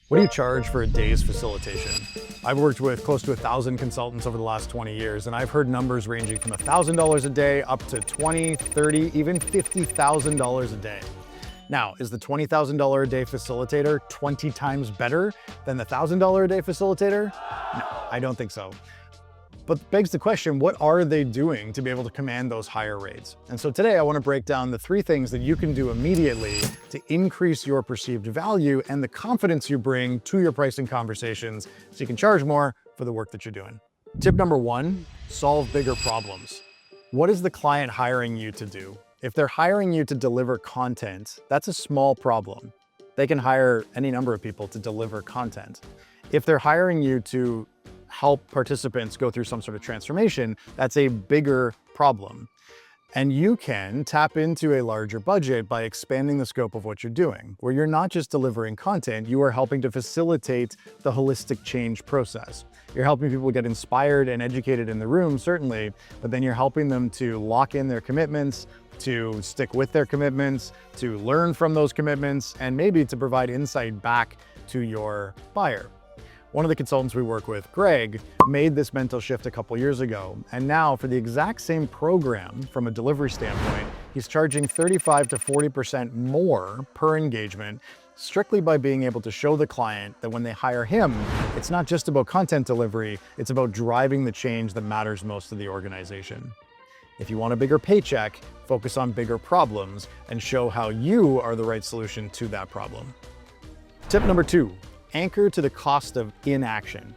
What do you charge for a day's facilitation? I've worked with close to 1,000 consultants over the last 20 years, and I've heard numbers ranging from $1,000 a day up to $20, $30, even $50,000 a day. Now, is the $20,000 a day facilitator 20 times better than the $1,000 a day facilitator? No, I don't think so. But begs the question, what are they doing to be able to command those higher rates? And so today I want to break down the 3 things that you can do immediately to increase your perceived value and the confidence you bring to your pricing conversations so you can charge more for the work that you're doing. Tip number 1, solve bigger problems. What is the client hiring you to do? If they're hiring you to deliver content, that's a small problem. They can hire any number of people to deliver content. If they're hiring you to help participants go through some sort of transformation, that's a bigger problem. And you can tap into a larger budget by expanding the scope of what you're doing, where you're not just delivering content, you are helping to facilitate the holistic change process. You're helping people get inspired and educated in the room, certainly, but then you're helping them to lock in their commitments, to stick with their commitments, to learn from those commitments, and maybe to provide insight back to your buyer. One of the consultants we work with, Greg, made this mental shift a couple years ago. And now for the exact same program from a delivery standpoint, he's charging 35 to 40% more per engagement, strictly by being able to show the client that when they hire him, it's not just about content delivery, it's about driving the change that matters most to the organization. If you want a bigger paycheck, focus on bigger problems and show how you are the right solution to that problem. Tip number 2. Anchor to the cost of inaction.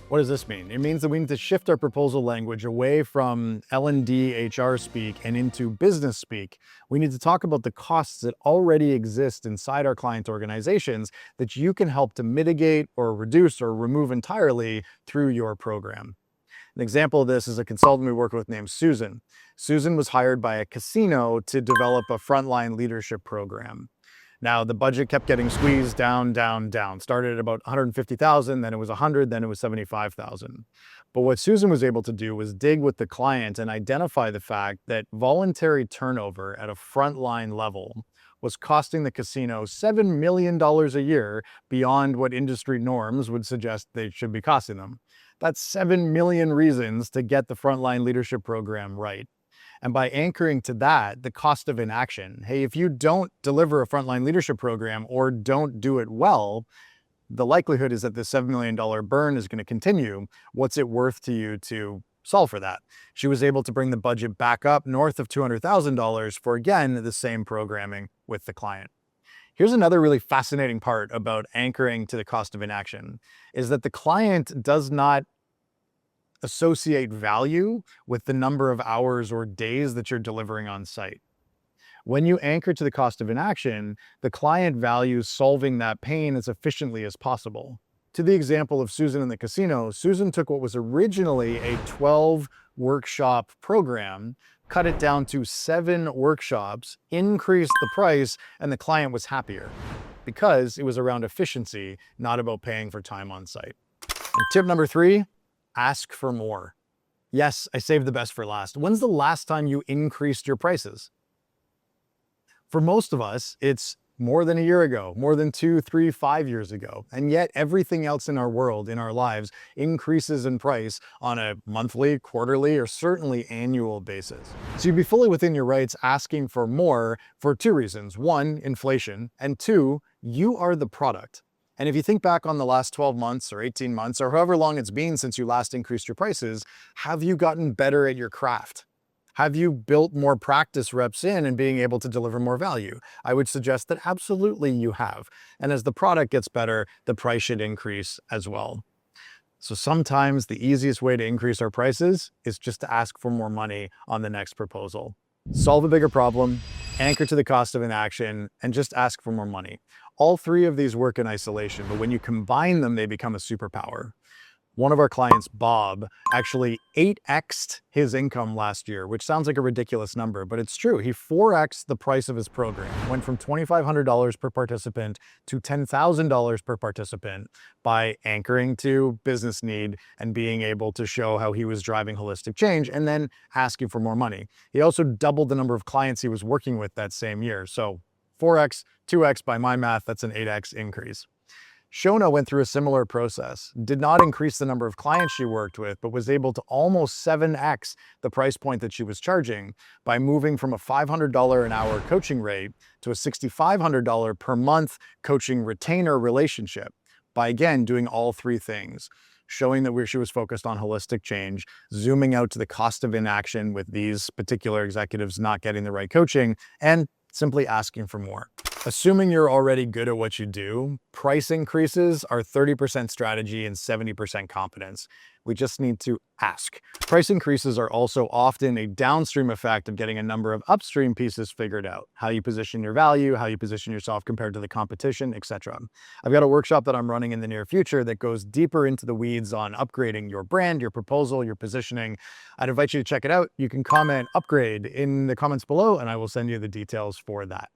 What does this mean? It means that we need to shift our proposal language away from L&D HR speak and into business speak. We need to talk about the costs that already exist inside our client organizations that you can help to mitigate or reduce or remove entirely through your program. An example of this is a consultant we work with named Susan. Susan was hired by a casino to develop a frontline leadership program. Now, the budget kept getting squeezed down. Started at about 150,000, then it was 100, then it was 75,000. But what Susan was able to do was dig with the client and identify the fact that voluntary turnover at a frontline level was costing the casino $7 million a year beyond what industry norms would suggest they should be costing them. That's 7 million reasons to get the frontline leadership program right. And by anchoring to that, the cost of inaction, hey, if you don't deliver a frontline leadership program or don't do it well, the likelihood is that the $7 million burn is going to continue. What's it worth to you to solve for that? She was able to bring the budget back up north of $200,000 for, again, the same programming with the client. Here's another really fascinating part about anchoring to the cost of inaction, is that the client does not associate value with the number of hours or days that you're delivering on site. When you anchor to the cost of inaction, the client values solving that pain as efficiently as possible. To the example of Susan in the casino, Susan took what was originally a 12-workshop program, cut it down to 7 workshops, increased the price, and the client was happier because it was around efficiency, not about paying for time on site. And tip number 3, ask for more. Yes, I saved the best for last. When's the last time you increased your prices? For most of us, it's more than a year ago, more than 2, 3, 5 years ago. And yet everything else in our world, in our lives, increases in price on a monthly, quarterly, or certainly annual basis. So you'd be fully within your rights asking for more for 2 reasons. 1, inflation, and 2, you are the product. And if you think back on the last 12 months or 18 months or however long it's been since you last increased your prices, have you gotten better at your craft? Have you built more practice reps in and being able to deliver more value? I would suggest that absolutely you have. And as the product gets better, the price should increase as well. So sometimes the easiest way to increase our prices is just to ask for more money on the next proposal. Solve a bigger problem, anchor to the cost of inaction, and just ask for more money. All 3 of these work in isolation, but when you combine them, they become a superpower. One of our clients, Bob, actually 8x'd his income last year, which sounds like a ridiculous number, but it's true. He 4x'd the price of his program, went from $2,500 per participant to $10,000 per participant by anchoring to business need and being able to show how he was driving holistic change and then asking for more money. He also doubled the number of clients he was working with that same year. So 4x, 2x by my math, that's an 8x increase. Shona went through a similar process, did not increase the number of clients she worked with, but was able to almost 7x the price point that she was charging by moving from a $500 an hour coaching rate to a $6,500 per month coaching retainer relationship by, again, doing all three things. Showing that she was focused on holistic change, zooming out to the cost of inaction with these particular executives not getting the right coaching, and simply asking for more. Assuming you're already good at what you do, price increases are 30% strategy and 70% competence. We just need to ask. Price increases are also often a downstream effect of getting a number of upstream pieces figured out. How you position your value, how you position yourself compared to the competition, etc. I've got a workshop that I'm running in the near future that goes deeper into the weeds on upgrading your brand, your proposal, your positioning. I'd invite you to check it out. You can comment upgrade in the comments below and I will send you the details for that.